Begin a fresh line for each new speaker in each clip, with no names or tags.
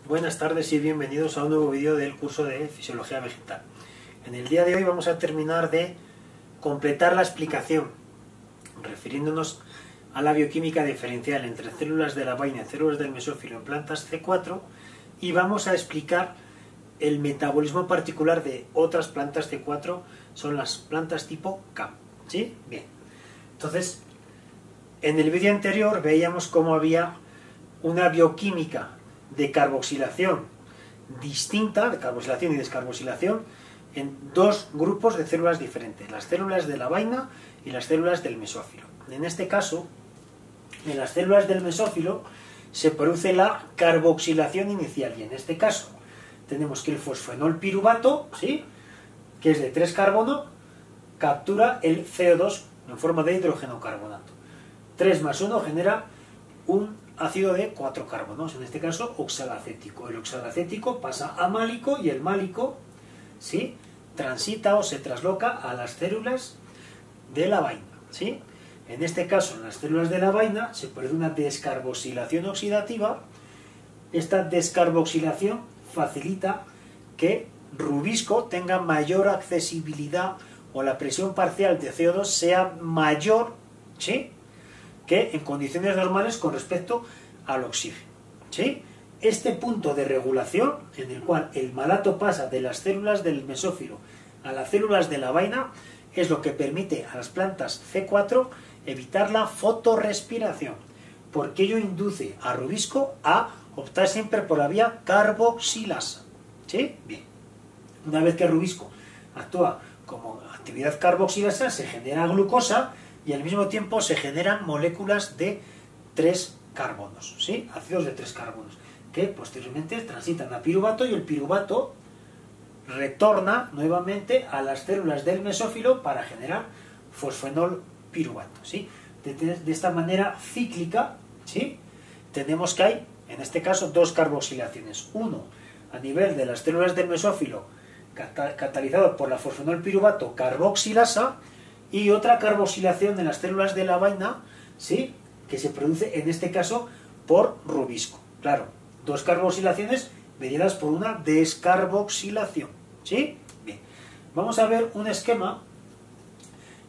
Buenas tardes y bienvenidos a un nuevo vídeo del curso de Fisiología Vegetal. En el día de hoy vamos a terminar de completar la explicación refiriéndonos a la bioquímica diferencial entre células de la vaina y células del mesófilo en plantas C4 y vamos a explicar el metabolismo particular de otras plantas C4, son las plantas tipo CAM. ¿Sí? Bien. Entonces, en el vídeo anterior veíamos cómo había una bioquímica de carboxilación distinta, de carboxilación y descarboxilación, en dos grupos de células diferentes, las células de la vaina y las células del mesófilo. En este caso, en las células del mesófilo se produce la carboxilación inicial, y en este caso tenemos que el fosfenol piruvato, ¿sí?, que es de 3 carbono, captura el CO2 en forma de hidrógeno carbonato. 3 más 1 genera un ácido de 4 carbonos, en este caso oxalacético. El oxalacético pasa a málico y el málico, ¿sí?, transita o se trasloca a las células de la vaina, ¿sí? En este caso, en las células de la vaina se produce una descarboxilación oxidativa. Esta descarboxilación facilita que rubisco tenga mayor accesibilidad o la presión parcial de CO2 sea mayor, ¿sí?, que en condiciones normales con respecto al oxígeno, ¿sí? Este punto de regulación, en el cual el malato pasa de las células del mesófilo a las células de la vaina, es lo que permite a las plantas C4 evitar la fotorrespiración, porque ello induce a rubisco a optar siempre por la vía carboxilasa, ¿sí? Bien. Una vez que el rubisco actúa como actividad carboxilasa, se genera glucosa y al mismo tiempo se generan moléculas de 3 carbonos, ¿sí?, ácidos de 3 carbonos, que posteriormente transitan a piruvato y el piruvato retorna nuevamente a las células del mesófilo para generar fosfenol piruvato, ¿sí? De esta manera cíclica, ¿sí?, tenemos que hay, en este caso, 2 carboxilaciones. Uno a nivel de las células del mesófilo, catalizado por la fosfenol piruvato carboxilasa, y otra carboxilación en las células de la vaina, ¿sí?, que se produce en este caso por rubisco. Claro, 2 carboxilaciones mediadas por una descarboxilación, ¿sí? Bien, vamos a ver un esquema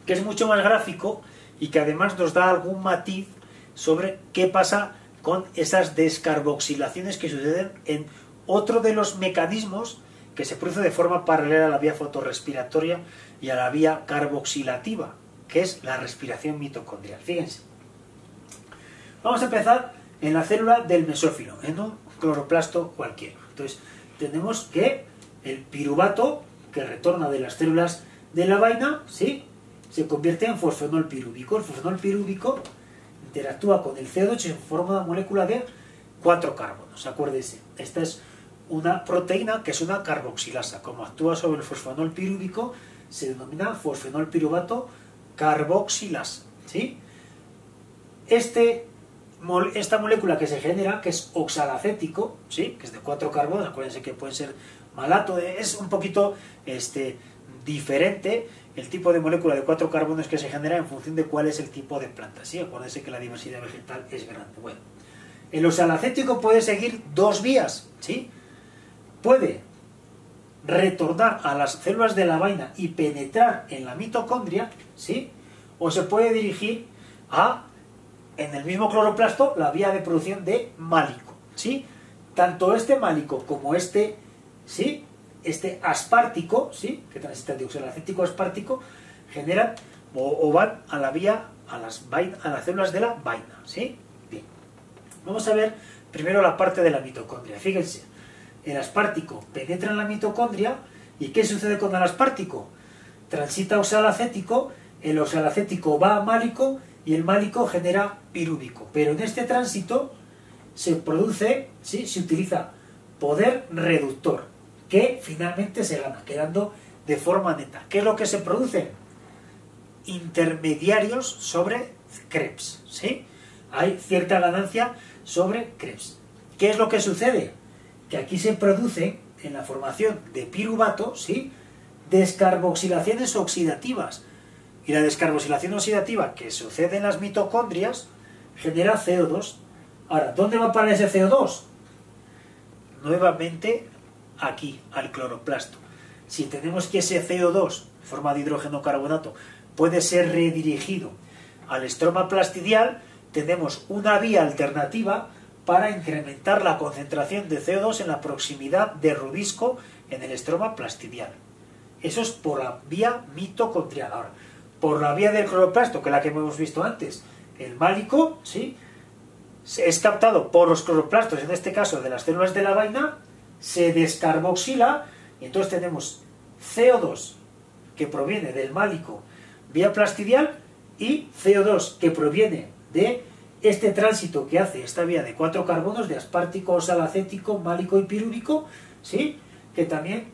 que es mucho más gráfico y que además nos da algún matiz sobre qué pasa con esas descarboxilaciones que suceden en otro de los mecanismos que se produce de forma paralela a la vía fotorrespiratoria y a la vía carboxilativa, que es la respiración mitocondrial. Fíjense. Vamos a empezar en la célula del mesófilo, en un cloroplasto cualquiera. Entonces, tenemos que el piruvato, que retorna de las células de la vaina, ¿sí?, se convierte en fosfenol pirúvico. El fosfenol pirúvico interactúa con el CO2 y se forma una molécula de 4 carbonos. Acuérdense, esta es una proteína que es una carboxilasa. Como actúa sobre el fosfenol pirúvico, se denomina fosfenol piruvato carboxilasa, ¿sí? Esta molécula que se genera, que es oxalacético, ¿sí?, que es de 4 carbonos, acuérdense que puede ser malato, es un poquito diferente el tipo de molécula de 4 carbonos que se genera en función de cuál es el tipo de planta, ¿sí? Acuérdense que la diversidad vegetal es grande. Bueno, el oxalacético puede seguir 2 vías, ¿sí? Puede retornar a las células de la vaina y penetrar en la mitocondria, ¿sí?, o se puede dirigir a, en el mismo cloroplasto, la vía de producción de málico, ¿sí? Tanto este málico como este, ¿sí?, este aspartico, ¿sí?, que transita de oxalacético a aspartico, generan o van a la vía, a las células de la vaina, ¿sí? Bien. Vamos a ver primero la parte de la mitocondria. Fíjense. El aspartico penetra en la mitocondria, ¿y qué sucede con el aspartico? Transita oxalacético, el oxalacético va a málico y el málico genera pirúvico. Pero en este tránsito se produce, ¿sí?, se utiliza poder reductor, que finalmente se gana, quedando de forma neta. ¿Qué es lo que se produce? Intermediarios sobre Krebs, ¿sí? Hay cierta ganancia sobre Krebs. ¿Qué es lo que sucede? Que aquí se produce, en la formación de piruvato, ¿sí?, descarboxilaciones oxidativas. Y la descarboxilación oxidativa que sucede en las mitocondrias genera CO2. Ahora, ¿dónde va a parar ese CO2? nuevamente aquí, al cloroplasto. Si tenemos que ese CO2, en forma de hidrógeno carbonato, puede ser redirigido al estroma plastidial, tenemos una vía alternativa para incrementar la concentración de CO2 en la proximidad de rubisco en el estroma plastidial. Eso es por la vía mitocondrial. Ahora, por la vía del cloroplasto, que es la que hemos visto antes, el málico, ¿sí?, es captado por los cloroplastos, en este caso de las células de la vaina, se descarboxila, y entonces tenemos CO2 que proviene del málico vía plastidial y CO2 que proviene de este tránsito que hace esta vía de 4 carbonos, de aspartico, oxalacético, málico y pirúvico, ¿sí?, que también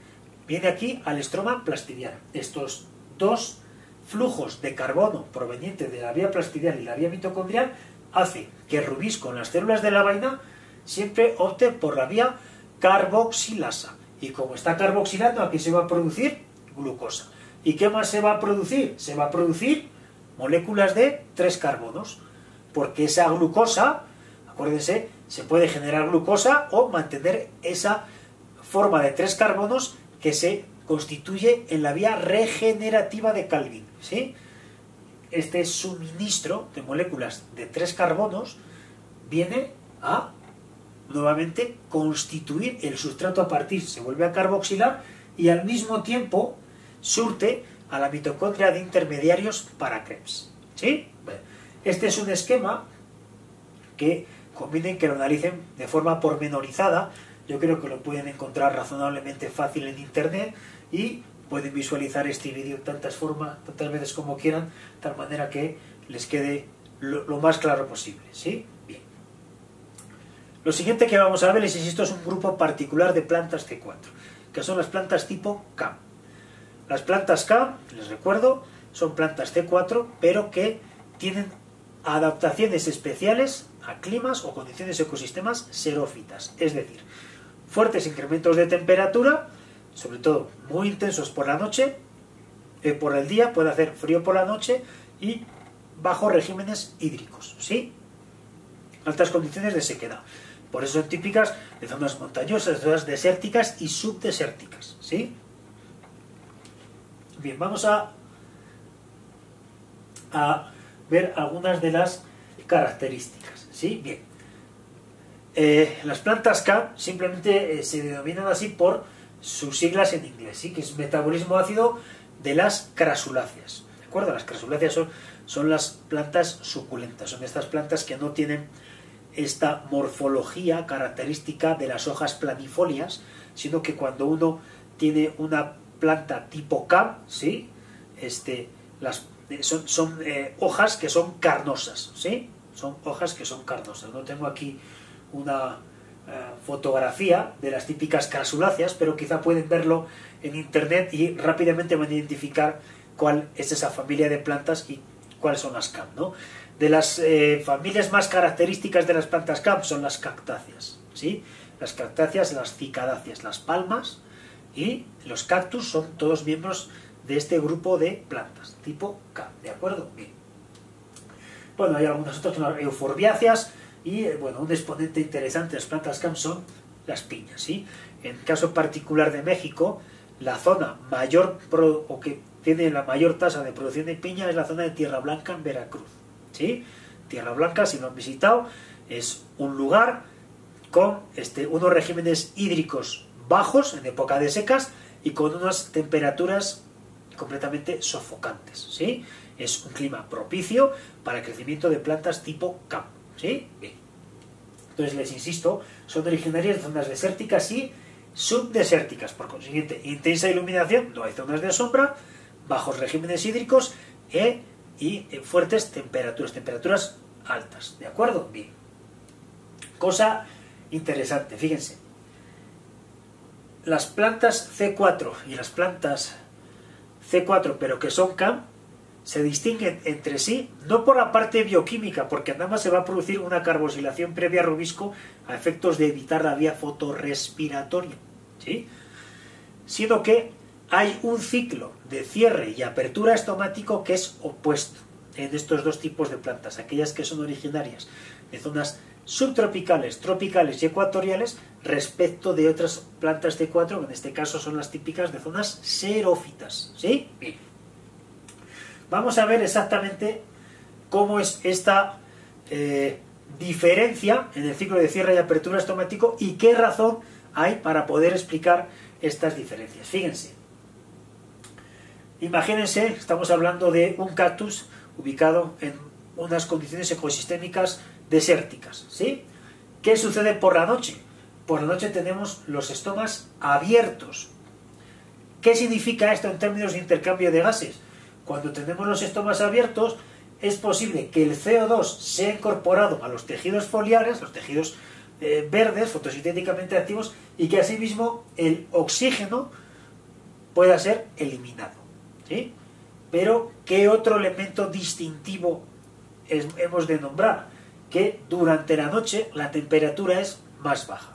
viene aquí al estroma plastidial. Estos dos flujos de carbono provenientes de la vía plastidial y la vía mitocondrial hace que el rubisco en las células de la vaina siempre opte por la vía carboxilasa. Y como está carboxilando, aquí se va a producir glucosa. ¿Y qué más se va a producir? Se va a producir moléculas de 3 carbonos. Porque esa glucosa, acuérdense, se puede generar glucosa o mantener esa forma de 3 carbonos que se constituye en la vía regenerativa de Calvin, ¿sí? Este suministro de moléculas de 3 carbonos viene a nuevamente constituir el sustrato a partir, se vuelve a carboxilar y al mismo tiempo surte a la mitocondria de intermediarios para Krebs, ¿sí? Bueno, este es un esquema que conviene que lo analicen de forma pormenorizada. Yo creo que lo pueden encontrar razonablemente fácil en internet y pueden visualizar este vídeo tantas veces como quieran, de tal manera que les quede lo más claro posible, ¿sí? Bien. Lo siguiente que vamos a ver es si esto es un grupo particular de plantas C4, que son las plantas tipo CAM. Las plantas CAM, les recuerdo, son plantas C4, pero que tienen adaptaciones especiales a climas o condiciones de ecosistemas xerófitas, es decir, fuertes incrementos de temperatura, sobre todo muy intensos por la noche, por el día puede hacer frío por la noche y bajos regímenes hídricos, ¿sí? Altas condiciones de sequedad. Por eso son típicas de zonas montañosas, de zonas desérticas y subdesérticas, ¿sí? Bien, vamos a ver algunas de las características, ¿sí? Bien. Las plantas CAM simplemente se denominan así por sus siglas en inglés, ¿sí?, que es metabolismo ácido de las crasuláceas, ¿de acuerdo? Las crasuláceas son las plantas suculentas, son estas plantas que no tienen esta morfología característica de las hojas planifolias, sino que cuando uno tiene una planta tipo CAM, ¿sí?, son hojas que son carnosas, ¿sí? Son hojas que son carnosas. No tengo aquí una fotografía de las típicas crasuláceas, pero quizá pueden verlo en internet y rápidamente van a identificar cuál es esa familia de plantas y cuáles son las CAM, ¿no? De las familias más características de las plantas CAM son las cactáceas, ¿sí? Las cactáceas, las cicadáceas, las palmas y los cactus son todos miembros de este grupo de plantas, tipo CAM, ¿de acuerdo? Bien. Bueno, hay algunas otras que son las euforbiáceas y, bueno, un exponente interesante de las plantas CAM son las piñas, ¿sí? En el caso particular de México, la zona mayor o que tiene la mayor tasa de producción de piña es la zona de Tierra Blanca en Veracruz, ¿sí? Tierra Blanca, si lo han visitado, es un lugar con unos regímenes hídricos bajos en época de secas y con unas temperaturas completamente sofocantes, ¿sí? Es un clima propicio para el crecimiento de plantas tipo CAM, ¿sí? Bien. Entonces les insisto, son originarias de zonas desérticas y subdesérticas, por consiguiente, intensa iluminación, no hay zonas de sombra, bajos regímenes hídricos y fuertes temperaturas altas, ¿de acuerdo? Bien. Cosa interesante, fíjense, las plantas C4 y las plantas C4 pero que son CAM se distinguen entre sí no por la parte bioquímica, porque nada más se va a producir una carboxilación previa a rubisco a efectos de evitar la vía fotorrespiratoria, ¿sí?, sino que hay un ciclo de cierre y apertura estomático que es opuesto en estos dos tipos de plantas, aquellas que son originarias de zonas subtropicales, tropicales y ecuatoriales respecto de otras plantas C4, que en este caso son las típicas de zonas xerófitas. ¿Sí? Bien. Vamos a ver exactamente cómo es esta diferencia en el ciclo de cierre y apertura estomático y qué razón hay para poder explicar estas diferencias. Fíjense. Imagínense, estamos hablando de un cactus ubicado en unas condiciones ecosistémicas desérticas, ¿sí? ¿Qué sucede por la noche? Por la noche tenemos los estomas abiertos. ¿Qué significa esto en términos de intercambio de gases? Cuando tenemos los estomas abiertos, es posible que el CO2 sea incorporado a los tejidos foliares, los tejidos verdes, fotosintéticamente activos, y que asimismo el oxígeno pueda ser eliminado. ¿Sí? Pero, ¿qué otro elemento distintivo hemos de nombrar? Que durante la noche la temperatura es más baja.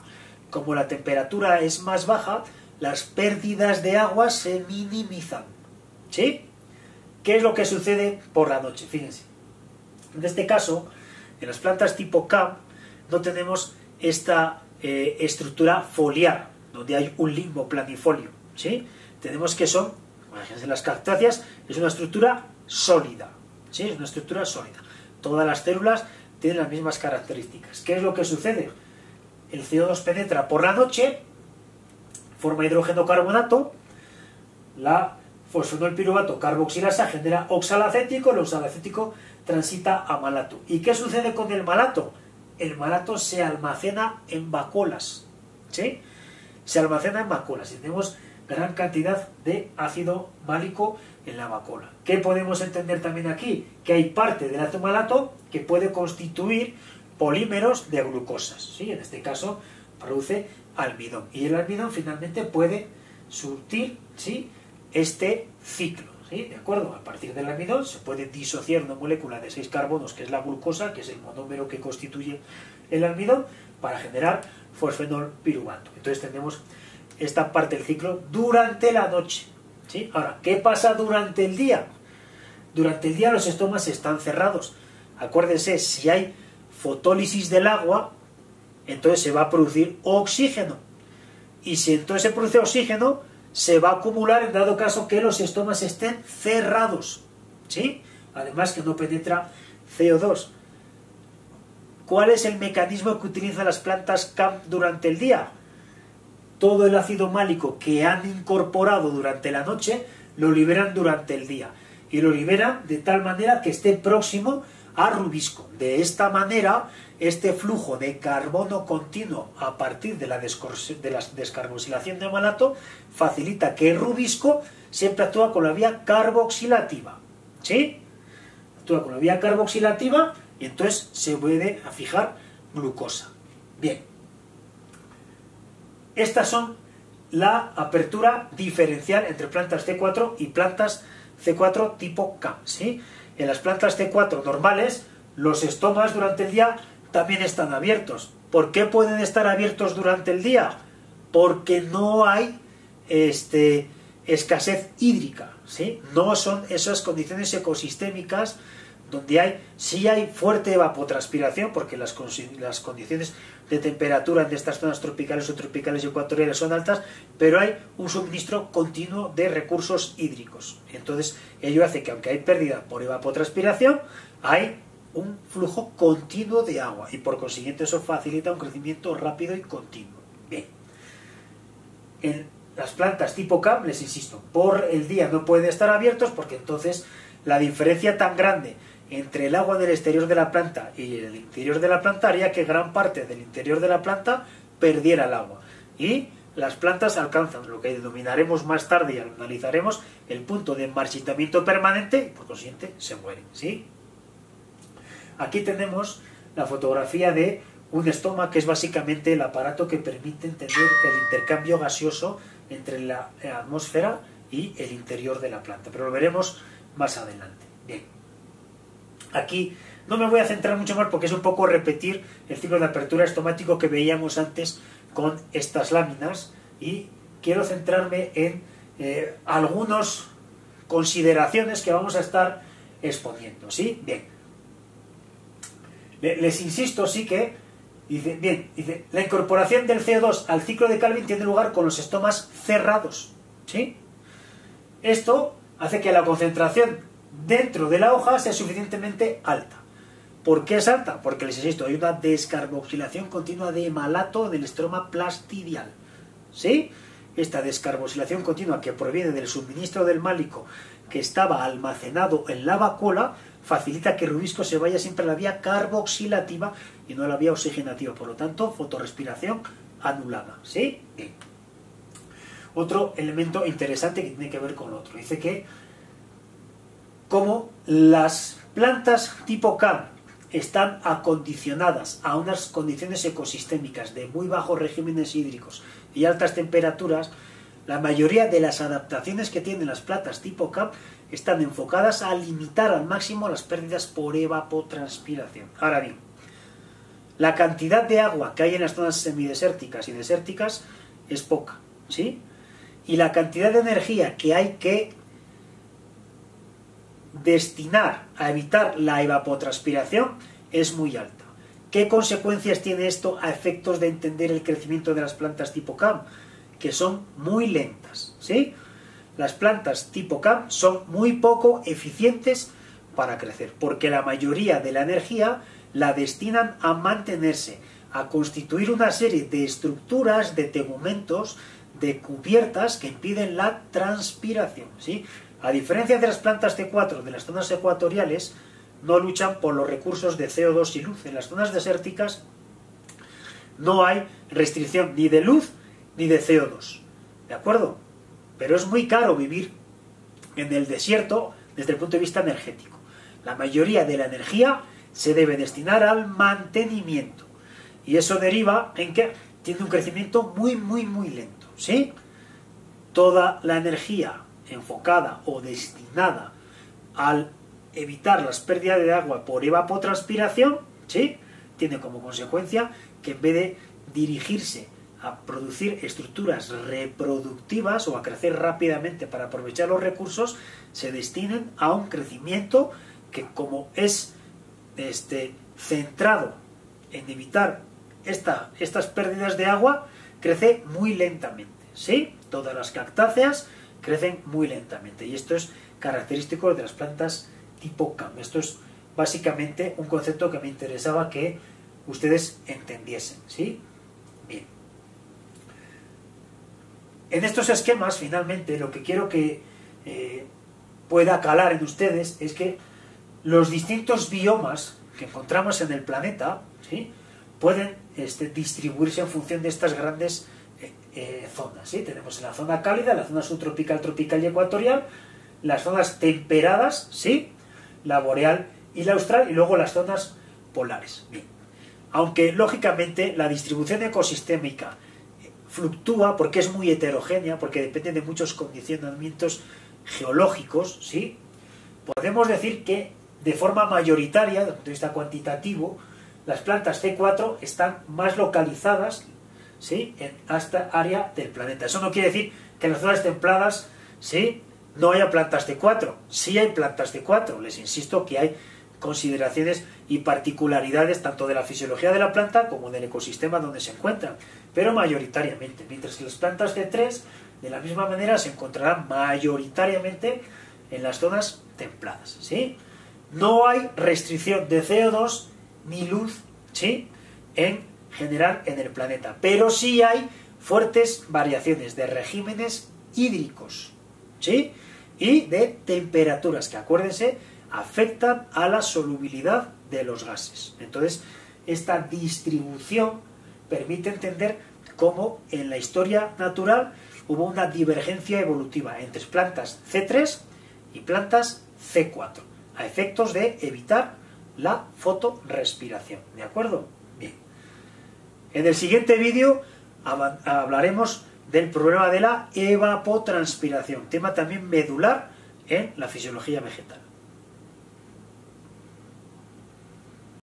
Como la temperatura es más baja, las pérdidas de agua se minimizan. ¿Sí? ¿Qué es lo que sucede por la noche? Fíjense. En este caso, en las plantas tipo CAM, no tenemos esta estructura foliar, donde hay un limbo planifolio. ¿Sí? Tenemos que son, imagínense, las cactáceas, es una estructura sólida. ¿Sí? Es una estructura sólida. Todas las células tienen las mismas características. ¿Qué es lo que sucede? El CO2 penetra por la noche, forma hidrógeno-carbonato, la fosfenolpiruvato carboxilasa genera oxalacético, el oxalacético transita a malato. ¿Y qué sucede con el malato? El malato se almacena en vacuolas. ¿Sí? Se almacena en vacuolas. Tenemos gran cantidad de ácido málico en la vacuola. ¿Qué podemos entender también aquí? Que hay parte del ácido malato que puede constituir polímeros de glucosas. ¿Sí? En este caso produce almidón. Y el almidón finalmente puede surtir, ¿sí?, este ciclo. ¿Sí? ¿De acuerdo? A partir del almidón se puede disociar una molécula de 6 carbonos, que es la glucosa, que es el monómero que constituye el almidón, para generar fosfenolpiruvato. Entonces tenemos esta parte del ciclo durante la noche. ¿Sí? Ahora, ¿qué pasa durante el día? Durante el día los estomas están cerrados. Acuérdense, si hay fotólisis del agua, entonces se va a producir oxígeno. Y si entonces se produce oxígeno, se va a acumular en dado caso que los estomas estén cerrados. ¿Sí? Además que no penetra CO2. ¿Cuál es el mecanismo que utilizan las plantas CAM durante el día? Todo el ácido málico que han incorporado durante la noche lo liberan durante el día. Y lo liberan de tal manera que esté próximo a rubisco. De esta manera, este flujo de carbono continuo a partir de la descarboxilación de malato facilita que el rubisco siempre actúa con la vía carboxilativa. ¿Sí? Actúa con la vía carboxilativa y entonces se puede fijar glucosa. Bien. Estas son la apertura diferencial entre plantas C4 y plantas C4 tipo CAM. ¿Sí? En las plantas C4 normales, los estomas durante el día también están abiertos. ¿Por qué pueden estar abiertos durante el día? Porque no hay escasez hídrica. ¿Sí? No son esas condiciones ecosistémicas donde sí hay fuerte evapotranspiración, porque las condiciones de temperatura de estas zonas tropicales, subtropicales y ecuatoriales son altas, pero hay un suministro continuo de recursos hídricos. Entonces, ello hace que, aunque hay pérdida por evapotranspiración, hay un flujo continuo de agua, y por consiguiente eso facilita un crecimiento rápido y continuo. Bien. En las plantas tipo CAM, les insisto, por el día no pueden estar abiertos, porque entonces la diferencia tan grande entre el agua del exterior de la planta y el interior de la planta haría que gran parte del interior de la planta perdiera el agua. Y las plantas alcanzan lo que denominaremos más tarde y analizaremos el punto de marchitamiento permanente y por consiguiente se mueren. ¿Sí? Aquí tenemos la fotografía de un estoma, que es básicamente el aparato que permite entender el intercambio gaseoso entre la atmósfera y el interior de la planta, pero lo veremos más adelante. Bien. Aquí no me voy a centrar mucho más porque es un poco repetir el ciclo de apertura estomático que veíamos antes con estas láminas, y quiero centrarme en algunas consideraciones que vamos a estar exponiendo. ¿Sí? Bien. Les insisto, sí, que Dice, bien, dice, la incorporación del CO2 al ciclo de Calvin tiene lugar con los estomas cerrados, ¿sí? Esto hace que la concentración dentro de la hoja sea suficientemente alta. ¿Por qué es alta? Porque, les insisto, hay una descarboxilación continua de malato del estroma plastidial, ¿sí? Esta descarboxilación continua que proviene del suministro del málico que estaba almacenado en la vacuola facilita que el rubisco se vaya siempre a la vía carboxilativa y no a la vía oxigenativa. Por lo tanto, fotorrespiración anulada, ¿sí? Bien. Otro elemento interesante que tiene que ver con otro. Dice que como las plantas tipo CAM están acondicionadas a unas condiciones ecosistémicas de muy bajos regímenes hídricos y altas temperaturas, la mayoría de las adaptaciones que tienen las plantas tipo CAM están enfocadas a limitar al máximo las pérdidas por evapotranspiración. Ahora bien, la cantidad de agua que hay en las zonas semidesérticas y desérticas es poca, ¿sí? Y la cantidad de energía que hay que destinar a evitar la evapotranspiración es muy alta. ¿Qué consecuencias tiene esto a efectos de entender el crecimiento de las plantas tipo CAM? Que son muy lentas, ¿sí? Las plantas tipo CAM son muy poco eficientes para crecer, porque la mayoría de la energía la destinan a mantenerse, a constituir una serie de estructuras, de tegumentos, de cubiertas que impiden la transpiración, ¿sí? A diferencia de las plantas T4 de las zonas ecuatoriales, no luchan por los recursos de CO2 y luz. En las zonas desérticas no hay restricción ni de luz ni de CO2, ¿de acuerdo? Pero es muy caro vivir en el desierto desde el punto de vista energético. La mayoría de la energía se debe destinar al mantenimiento y eso deriva en que tiene un crecimiento muy lento, ¿sí? Toda la energía enfocada o destinada al evitar las pérdidas de agua por evapotranspiración, ¿sí? Tiene como consecuencia que en vez de dirigirse a producir estructuras reproductivas o a crecer rápidamente para aprovechar los recursos, se destinen a un crecimiento que, como es centrado en evitar estas pérdidas de agua, crece muy lentamente, ¿sí? Todas las cactáceas crecen muy lentamente y esto es característico de las plantas tipo CAM. Esto es básicamente un concepto que me interesaba que ustedes entendiesen, ¿sí? Bien. En estos esquemas, finalmente, lo que quiero que pueda calar en ustedes es que los distintos biomas que encontramos en el planeta, ¿sí?, pueden distribuirse en función de estas grandes zonas, ¿sí? Tenemos en la zona cálida, la zona subtropical, tropical y ecuatorial, las zonas temperadas, ¿sí?, la boreal y la austral, y luego las zonas polares. Bien. Aunque, lógicamente, la distribución ecosistémica fluctúa porque es muy heterogénea, porque depende de muchos condicionamientos geológicos, ¿sí?, podemos decir que de forma mayoritaria, desde el punto de vista cuantitativo, las plantas C4 están más localizadas, ¿sí?, en esta área del planeta. Eso no quiere decir que en las zonas templadas, ¿sí?, no haya plantas C4. Sí hay plantas C4. Les insisto que hay consideraciones y particularidades tanto de la fisiología de la planta como del ecosistema donde se encuentran, pero mayoritariamente. Mientras que las plantas C3, de la misma manera, se encontrarán mayoritariamente en las zonas templadas, ¿sí? No hay restricción de CO2 ni luz, ¿sí?, en general en el planeta, pero sí hay fuertes variaciones de regímenes hídricos, ¿sí?, y de temperaturas que, acuérdense, afectan a la solubilidad de los gases. Entonces, esta distribución permite entender cómo en la historia natural hubo una divergencia evolutiva entre plantas C3 y plantas C4, a efectos de evitar la fotorrespiración. ¿De acuerdo? Bien. En el siguiente vídeo hablaremos del problema de la evapotranspiración, tema también medular en la fisiología vegetal.